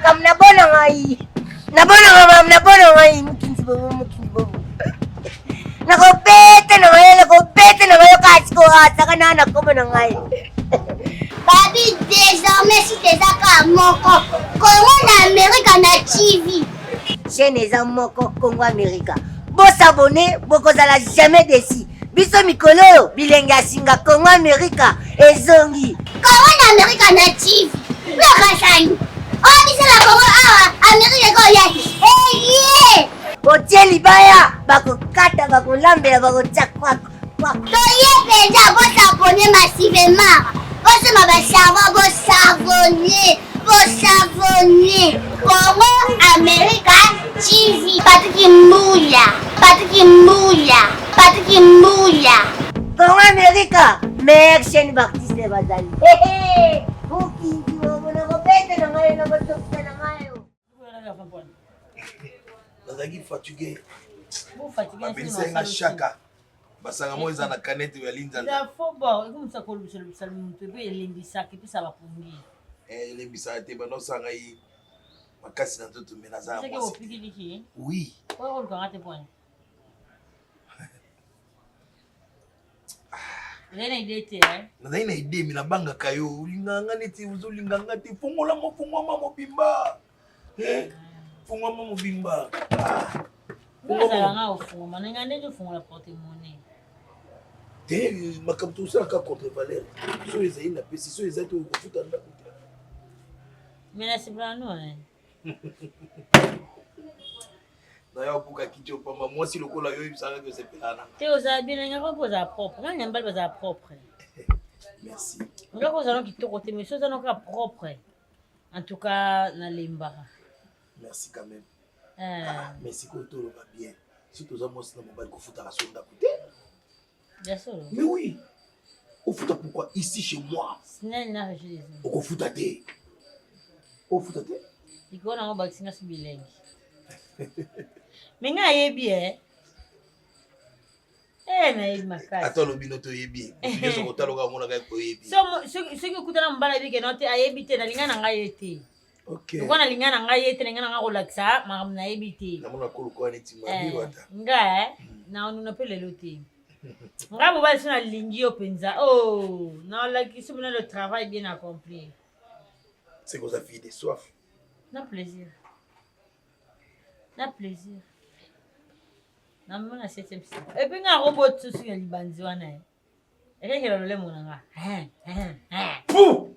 kam na bona ngai. Na bona mam na bona ngai mukinzi bobo. Nakopete na ngai kasi ko ata kana ko bona ngai. Babi, désormais si t'es à Moko, comment l'Amérique na TV? Chaîne eza moko Congo America. Bo s'abonner, bokozala jamais déçu. Biso mikolo bilenge asinga Congo America ezongi. Congo l'Amérique na TV. Le kasani. On dit la Congo Amérique ko ya. Eh! Otie libaya bakokata bakolambela bakochakwa. Toye penza bo s'abonner massivement. Vous ma savonner. Congo America TV. Patrick Mouya. Congo America, meilleure chaîne d'artistes bazali. Mukinzi bobo nakopete na ngai nakotokisa na ngai. Nazaki fatigué. Vous fatigué. Belisenga chaka. Basanga moza na canette ya linza. La football, comme ça qu'on le salon te paye l'embissa qui peut ça va pour lui. L'embissa te bano sanga yi. Makasi na toto menaza. C'est que vous piquez liki. Oui. Ouais, on le garde point. Vous avez une idée hein? Naza ina idée mina banga kayo ulinganga neti uzulinganga te fongola mo bimba. Fongola mo bimba. Vous allez en au manenga ndio fongola porte-monnaie. Te makamto ça ka contre-valeur. So ezali na pesi so ezali to kofuta ndako. Mais là c'est pas nous hein. D'ailleurs pour kicho pamba moi si lokola yo ibisanga que c'est pelana. Te oza bien nga ko poza propre. Nga nyambal poza propre. Merci. Nga ko zalon kitoko te mais so zalon ka propre. En tout cas na limbara. Merci quand même. Merci que tout va bien. Si tu as montré mon mobile, il faut la sonde à côté. Bien sûr. Mais oui. Au foot pourquoi ici chez moi? Snell n'a rien dit. Au foot à thé. Au foot à thé. Il faut qu'on ait un bilingue. Mais nga yebi na yebi makasi. Attends le binoto yebi. Je suis content de mon avec yebi. Ce que kutana mbala bi ke note ayebi te na linga na nga yete. OK. Ko na linga na nga yete na nga na relaxa makam na yebi te. Na mona ko ko neti mabi wata. Nga na onu na pele lote. Nga bo ba sina lingi yo penza. Oh, na la ki sumina le travail bien accompli. C'est que ça fait des soif. Na plaisir. Na plaisir. Na mona 7e cycle. Et puis nga robot sur ya libanzi wana. Ekeke le mona nga. Pou!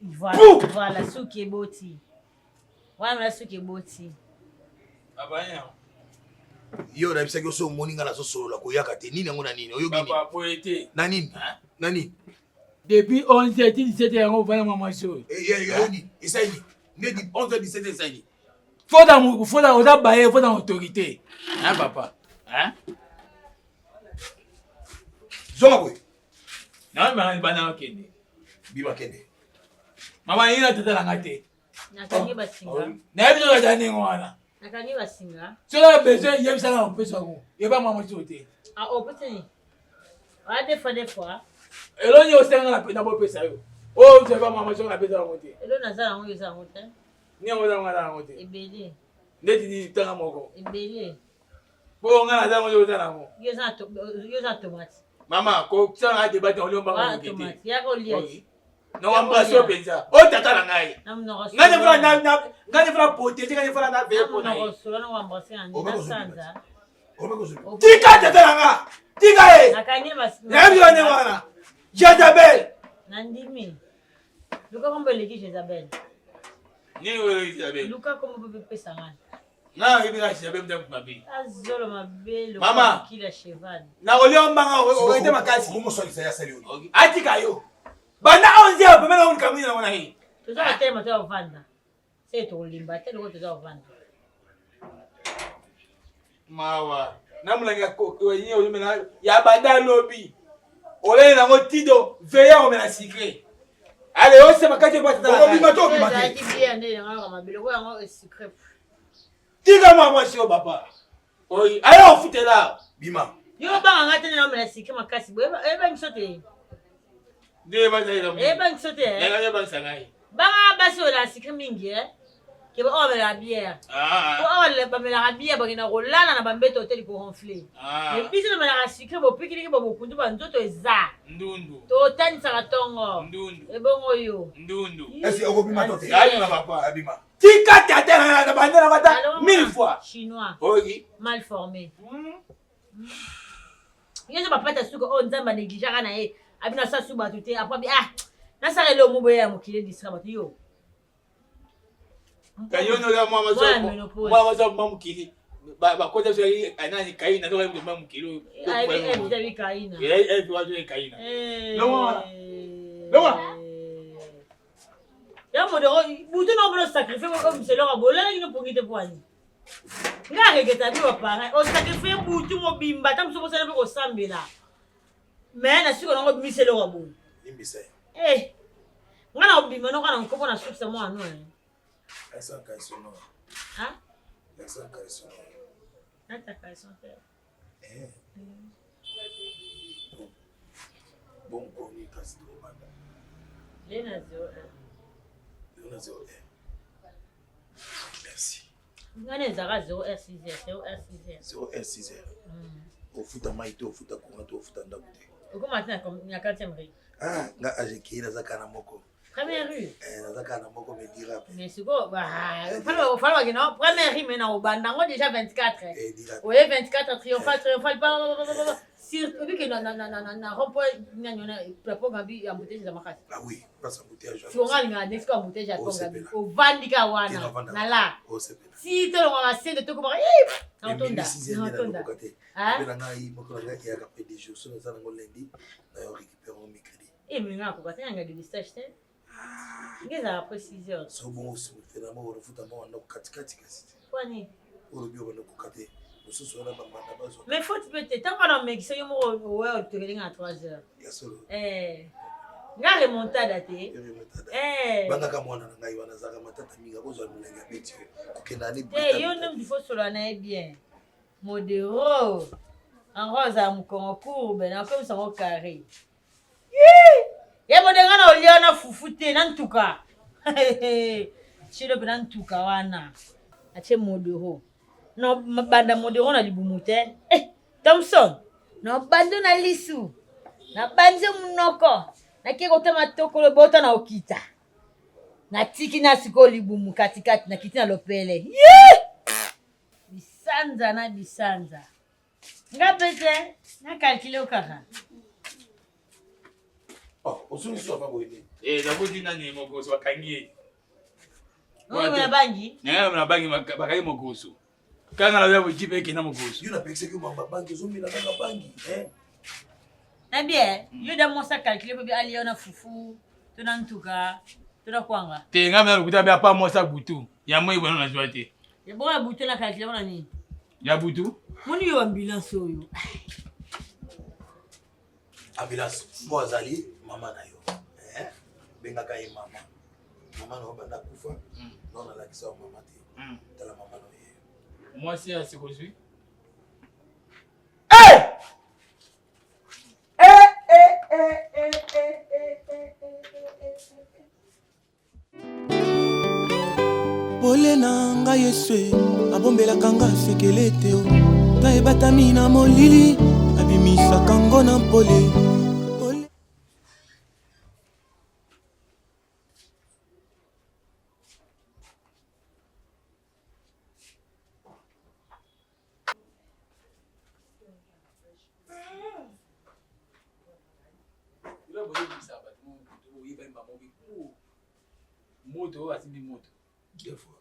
Voilà, suki eboti. Wana suki eboti. Abanya. Yo na bisaki so moninga na so solo la koyaka te nini ngona nini oyo gini. Papa poete. Na nini? Nani? Depuis 11h17 yango vana mama show. Yoni, isaini. Nedi 11h17 isaini. Faut oza baye, faut dans autorité. Hein papa? Hein? Zonga boy. Na ma bana kende. Biba kende. Mama ina tata la ngate. Nakangi basinga. Na yebi to jani ngwana. Nakangi basinga. Cela besoin yebi sala on peut ça go. Yeba mama shote. Ah oh peut-être. Ah des fois. Elo ni osenga na bo pesa yo. Oh je ba mama shote na pesa ngote. Elo nazala ngo yoza ngote. Ni ngo za ngala ngote. Ebele. Ndeti ni tanga moko. Ebele. Bo ngala za ngo yoza na ngo. Yoza tomate. Mama ko sanga débat on liomba Ah ngokete. tomate. Ya ko lié. Na wambaso penza. O tata la ngai. Ngane fera pote, ngane fera na vepo na. Solo wambase andi na sanza. Tika tata la nga. Tika e. Nakangi basinga. Na yebi wane wana. Jezabel. Nandimi. Luka kombe leki Jezabel. Ni wewe Jezabel. Luka kombe bebe sangana. Na yebi na Jezabel mta mabi. Azolo mabelo Mama. Kila cheval. Na oliomba nga oite makasi. Comment ça ça sali oni? Atika yo. Bana 11 heures pemela on kamini na mona hii. Tuza tema tu vanda. C'est to limba te loko tuza vanda. Mawa. Na mulanga ko wenye olimena ya banda lobby. Ole na ngo tido veya o mena secret. Allez, on se makati kwa tata. Obi mato obi Tuza mate. kibia ndele nga mabelo ko yango secret. Tika mama sio papa. Oi, allez on fout là. Bima. Yo ba nga tene na mena secret makasi bo eba nsote. Ndeba zaira mu. Eba nsote. Nga ba sangai. Ba nga basi ola secret mingi ke ba la bière ba la bière ba kina rolana na bambeto hotel ko ronfler et puis na la sucre bo pikini bo kundu ba nzoto eza ndundu to tani sa tongo ndundu e bongo yo ndundu Est-ce que vous m'entendez? Abima papa Abima tika tata na bandana mata 1000 fois chinois oui mal formé yezo bapata suko o nzamba négligera na ye abina sa suba tuté après na sa relo mo boya mo kile disra bato yo kayono la mwa mazo mamukili ba kota so anani kaina ndo ndio mamukili ai David kaina wajo kaina ya mo de butu no bro sacrifice comme c'est leur bola ni pour ngite poani nga regeta bi wa para o sacrifice butu mo bimba tam so bosana ko sambela mais na siko ngo bimise le wabo Limbise. ngana obimba no kana nkopo na success mo anu Essa caissona. hein Essa caissona. ata caissona Bom comi casse do banda. lena zo Lena zo Merci. ngane zaka 0R6 0R6. Au futa maito, au futa kongato, au futa ndakute. uko matina ya 4e rue Nga ajekira zakana moko. première rue Zakana moko me dira. mais siko falo kino première rue mais na obanda ngo déjà 24 Dira. ouais 24 triomphal pas sur obi que na rond-point nyanyona plapo gambi ya mbouteille za makasi Ah oui, parce que bouteille. fonga linga next ko mbouteille ya tonga ovandika wana na la si to lo wa sende to ko ba natonda ah bena ngai moko nga ya ka pe des jours so za ngo lundi na yo récupérer au mercredi mais nga ko batanga nga de stage te ngeza après 6 heures so bon aussi finalement on refuta mo na katikati kasi kwani o bio bana ko kate so so na mama na bazo mais faut peut-être tant qu'on me qui yo mo ouais to kelinga à 3 heures ya solo nga remontada te banga ka mwana na ngai wana zaka matata minga bozwa mulenga beti kokenda ni yo nem du faut solo na bien modéro en rose à mon courbe na comme ça au carré ya modenga na olio na fufute na ntuka chilo pe na ntuka wana ache modéro no banda modéro na libumute Thompson no bando na lisu na banze munoko na kiko tema tokolo bota na okita na tiki na siko libumu katikati na kiti na lopele bisanza na bisanza nga pete na calculer okaka osuni so ba boyini na kodi nani mokoso bakangi na bangi na bangi bakangi mokoso kanga na yabo jipe kina mokoso yuna pekse ki mamba bangi zo mila na bangi na bien yo da mosa calculer pe ali ona fufu tuna ntuka tuna kwanga te ngama na kuta ba pa mosa butu ya moi bwana na joate ya bona butu na calculer bona ni ya butu moni yo ambulance oyo ambulance mo azali mama na yo benga ka mama mama no banda kufa non na la kisa mama te tala mama no ye moi c'est à ce que je suis pole na ngai Yesu abombelaka nga sekele te tayebatami na molili abimisaka ngo na pole moto asimbi moto deux fois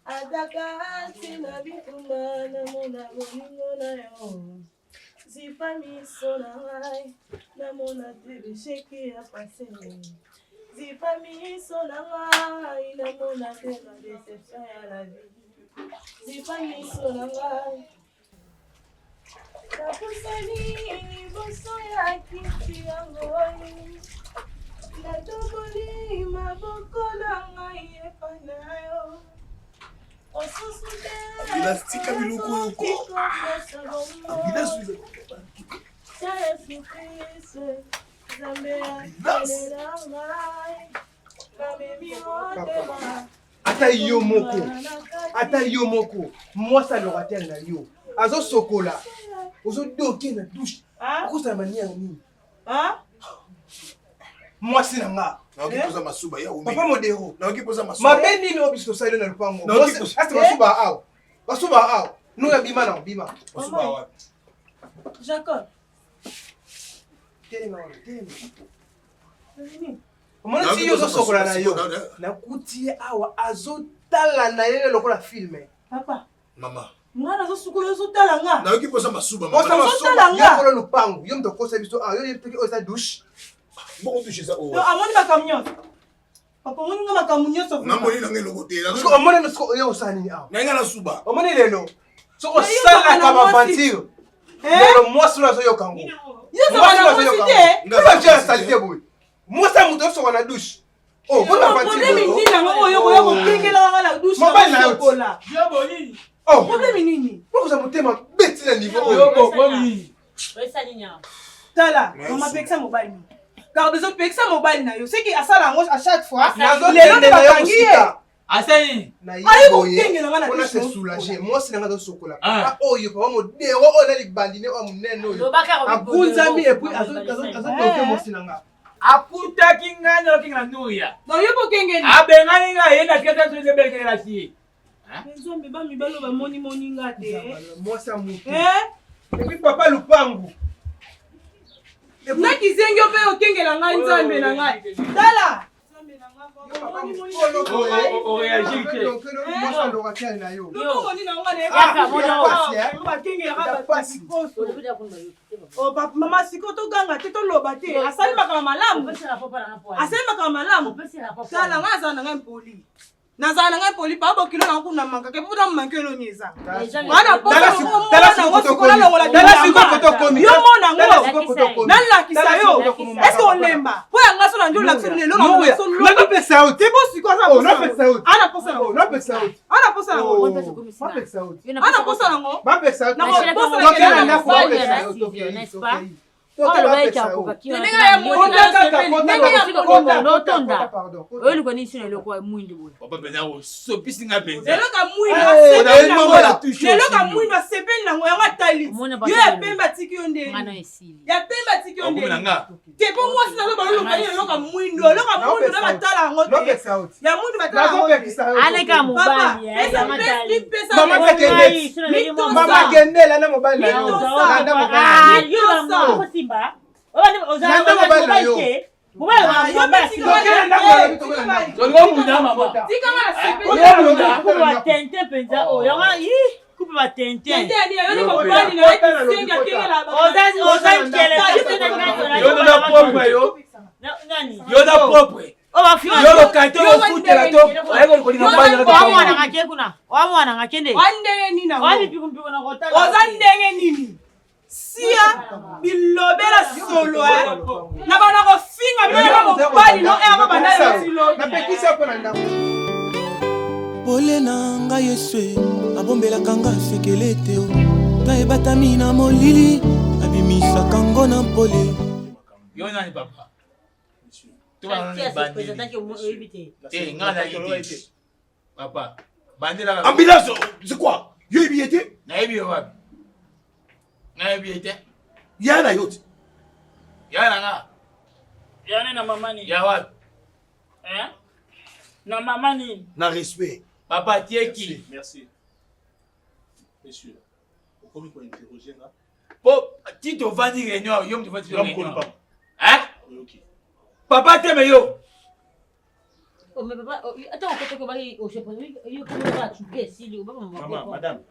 Adakati na bitumba na mona bolingo na yo zipa miso na ngai na mona te bisheki ya pase zipa miso na ngai na mona te na deception ya la vie zipa miso na ngai kapusani boso ya kiti yango natoboli maboko na ngai epana yo Elastika biloko yoko. Ata yo moko. Moi ça l'aura tel na yo. Azo sokola. Ozo doke na douche. Ko sa mania ni. Moi c'est nga. Naokipoza masuba ya umi. Papa modero. Naokipoza masuba. Mabendi ni obiso sailo na lupango. Asti masuba ao. Masuba ao. No ya bima na bima. Masuba wapi? Jacob. Telema. Omona si yo zo sokola na yo. Na kutie awa azo tala na yele lokola filme. Papa. Mama. Mwana zo sukola zo tala nga. Naokipoza masuba mama. Osa masuba Yo kolo lupango. Yo mtokosa biso a yo yepeke osa douche. Bon toucher ça Non, amoni makamnyo. Papa moni nga makamnyo so. Namoni na ngelo kote. Parce que omona no yo osani a. Na ngala suba. Omoni lelo. So osala ka aventure. Lelo moi solo zo yo kango. Yo so na mosité. Nga je salite boy. Moi ça muto so na douche. Oh, bonne aventure. Problème ni na ngo yo ko kengela nga na douche. Mobile na chocolat. Yo bonini. Oh, problème nini? pourquoi ça motema beti na niveau Yo bonini. Wesa ninya. Tala, on m'appelle ça mobile. Car des autres pays ça mobile na yo. C'est qui a ça la à chaque fois. Lelo de bakangi. Asani. Na yo kengela nga na douche. On a se soulager. Moi c'est nga zo sokola. Ah oh yo papa modero o na libandine o munene oyo. Akunzami et puis azo toke moi sinanga. Akuta kinganya kinga nuya. Non yo ko kengeni. Abengani nga yenda keta tuze belke la tie. Nzombe ba mibalo ba moni nga te. Moi ça mutu. Et puis papa lupangu. Naki zengyo pe okengela nga nzambe na ngai. Tala. O réagir que. Moi ça l'aura tel na yo. Non moni na nga ne. Ba kengela ba pasikoso. Oh papa mama sikoto ganga te to loba te. Asali makama malamu. Asali makama malamu. Tala nga za na ngai poli. Nazana ngai poli pa bo kilo na kuna manga ke puta mankelo nyeza. Wana posa dala siko fotokomi. Yo mona ngo. Nan la kisayo. Est-ce qu'on lemba? Po yanga so na njo la kisayo lelo na so lo. Na pesa out. Te bo siko za. Oh, na pesa out. Ana posa na. Na pesa out. Ana posa na. Na pesa out. Ana posa na ngo. Ba pesa out. Na posa na na kwa n'est-ce pas? Leloka mwindo asepeli nango yango atali yo ya pembe atiki yo ndeni ya pembe atiki yo ndeni te po mwasi nazo balolokani leloka mwindo na batala yango te ya mwindo batala yango te aleka mobali mama kendela na mobali na yo simba Sia bilobela solo na bana ko finga bana ko bali no ero bana silo na pekisa ko na ndako pole na ngai Yesu abombelaka nga sekele te ta ebatami na molili abimisaka ngo na pole yo nani papa tu vas nous banditer nga na idée papa Ambulance, c'est quoi? Yo billetté? Nayebi wapi? Nayebi ete? Ya na yote. Ya nanga. Ya na mamani. Ya wapi? Na mamani. Na respect. Papa tieki. Merci. Messieurs, comment on interroger là? Po Tito vandi réunion, yo mtu vandi réunion. Hein? Ok. Papa teme yo. Oh mais papa, attends, on peut que au chef, il va tuer si le Maman, madame.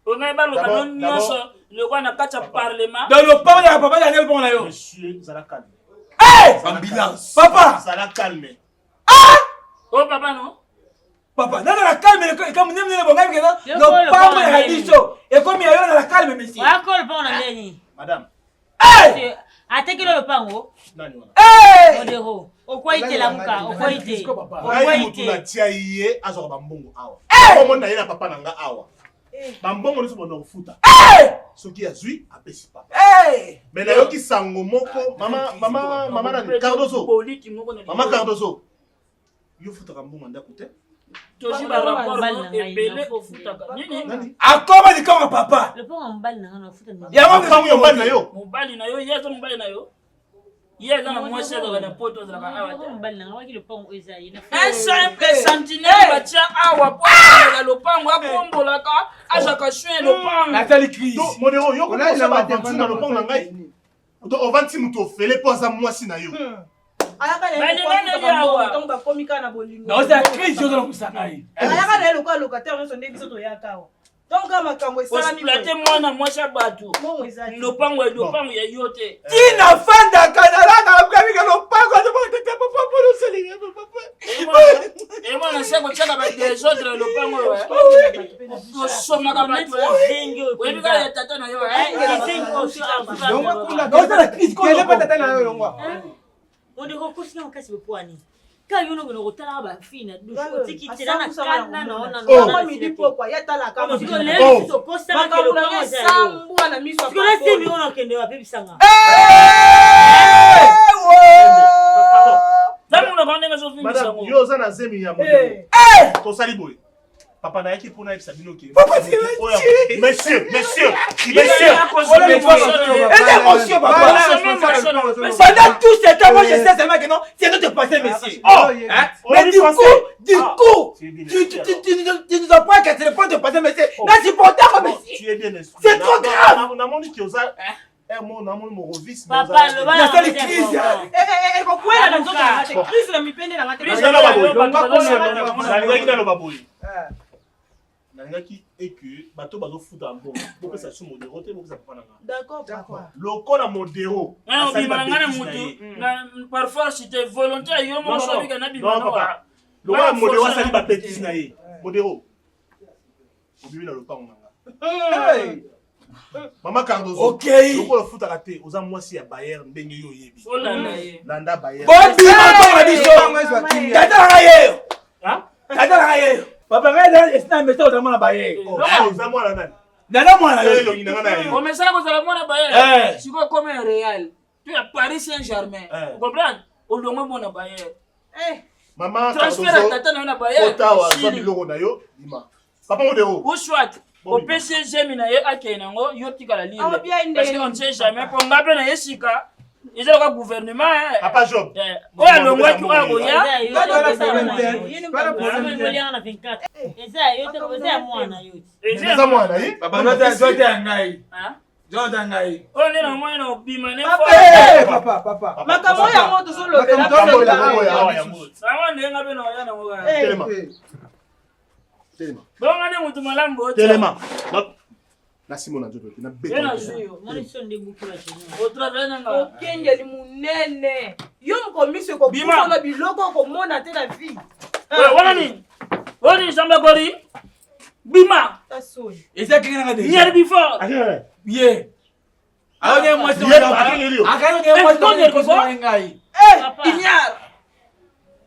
On a pas le canon nyonso, le roi na kati parlement. Dans le parlement ya papa ya bon na yo. Monsieur, Zala calme. Hey! Ambulance. Papa! Zala calme. Oh papa non? Papa, dans la calme, comme nous ne pouvons pas dire, non pas moi la biso. Et comme il y a dans la calme, monsieur. Wa ko le pont na ndeni. Madame. Hey! Ateki le pango. Nani wana? Hey! Modero. Okwaite la muka, okwaite. Ngai mutu na tia iye azo ba mbongo awa. Komo na ye na papa nanga awa. Ba mbongo niso bono kufuta. Soki azui apesi papa. Hey! Mais na yoki sango moko, mama na Cardozo. Mama Cardozo. Yo futa mbongo ndako te. Toji ba rapport ebele ofutaka. Nini? Akoma ni kama papa. Le pont en balle na futa. Ya mama Fango yo mbali na yo. Mobali na yo, yezo mobali na yo. Yezo na mwasi za na poto za ka awa. Mobali na waki le pont ezali na. Un simple sentinelle batia awa po na lopango akombolaka azaka soin lopango. Nathalie crise. Modero yo ko na ba na lopango na ngai. To ovanti mutu ofele po za mwasi na yo. Non, c'est la crise de l'Omusanaï. Exploiter mwana mwasi batu. Lopango ya yote. Tina fanda kanala na kabika lopango de papa papa no selinga papa. Et moi na seko chaka ba des autres lopango wa. To soma ka batu. Wewe ka ya tata na yo. Non, c'est la crise qu'on a pas tata na yo ngwa. On dit qu'on continue en casse le poignet. Quand il y a un retard, bah fine, du coup, qui tient la canne, non, non, non, midi pourquoi il y a ta la canne. Parce que les gens posent ça, que le temps est allé. Parce que là, c'est mieux on a qu'un de la baby sanga. Madame, yo za na zemi ya modelo. To sali boy. Papa na yaki pona epsa binoke. Papa c'est le monsieur. Émotion, papa. Pendant tout ce temps, moi je sais seulement que non, c'est notre passé, monsieur. Mais du coup, tu nous apprends que c'est le point de passé, monsieur. C'est important, monsieur. Tu es bien instruit. C'est trop grave. On a mon dit que ça. Mon revis. Papa, le bas. C'est la crise. Nangaki et que bateau bazo futa mbongo pour ça sur modéro te pour ça pas nanga d'accord papa loko na modéro on bi malangana mutu parfois c'était volontaire yo mo so bi kana bi non papa loko na modéro ça li ba bêtise na ye modéro obibi na lopango nanga Mama Cardozo OK loko la futa raté oza mwasi ya Bayer ndenge yo yebi landa Bayer bon bi ma biso tata na ye tata na ye papa regarde est un message dans mon baye za mwana nani nana mwana yo ngina na yo o message ko za mwana baye siko comme un Real tu es Paris Saint-Germain vous comprenez o longo mwana baye mama transfert tata na baye otawa za biloko na yo ima papa modero ou soit au PSG mina ye akenango yo tikala libre parce qu'on ne sait jamais pour ngape na yesika ils ont le gouvernement papa job oya longwa ki oya boya eza mwana ye papa zote angai zote angai o nena mwana obima ne papa makambo ya moto solo bela sama ndenga beno ya na ngoga telema bonga ne mutu malambo telema na simona njoto na beto okengeli munene yo mokomiso kokufana biloko komona te na vie wana nini oni samba gori bima eza kingana de hier before bien aone moi ngai inyar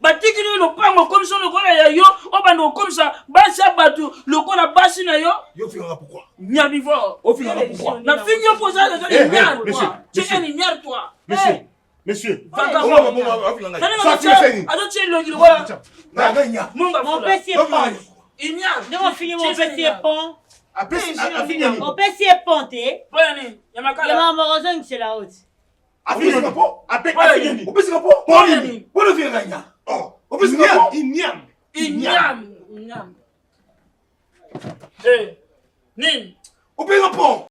batiki ni lopango comme ça le kola ya yo obando comme ça basa batu le kola basi na yo finga pourquoi nya before o finga pourquoi na finga posa de nyar tu es ni nyar toi monsieur ado che lo ki kola na nya munga mon pesi Nde mofingi mopesi ye pont. Opesi ye pont te. Yama ozongisela oti. Afisika po. Opesika po. Bona vinga nya. Opesika po. Inyam. Nini? Opesika po.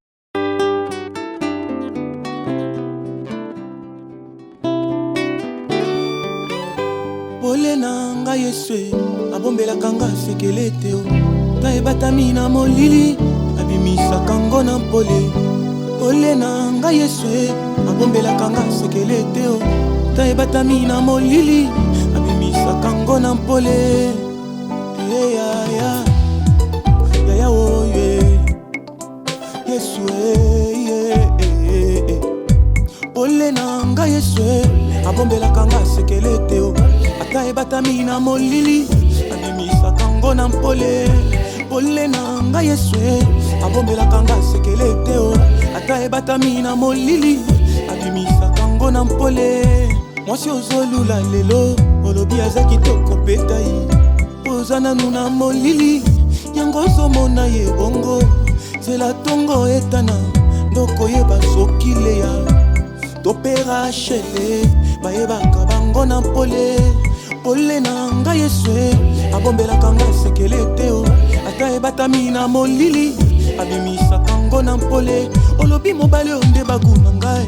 pole na ngai Yesu abombelaka nga sekele te o ta ebatami na molili abimisaka ngo na mpole pole na ngai Yesu abombelaka nga sekele te o ta ebatami na molili abimisaka ngo na mpole ya oye Yesu pole na ngai Yesu abombelaka nga sekele te o ata ebatami na molili abimisaka ngo na mpole pole na ngai Yesu abombelaka nga sekele te o ata ebatami na molili abimisaka ngo na mpole mwasi ozolula lelo olobi aza kitoko petai poza nanu na molili yango ozomona ye bongo nzela tongo etana ndokoyeba soki leya topera shele bayebaka bango na mpole pole na ngai Yesu abombelaka nga sekele te o ata ebatami na molili abimisaka ngo na mpole olobi mobali onde baguna ngai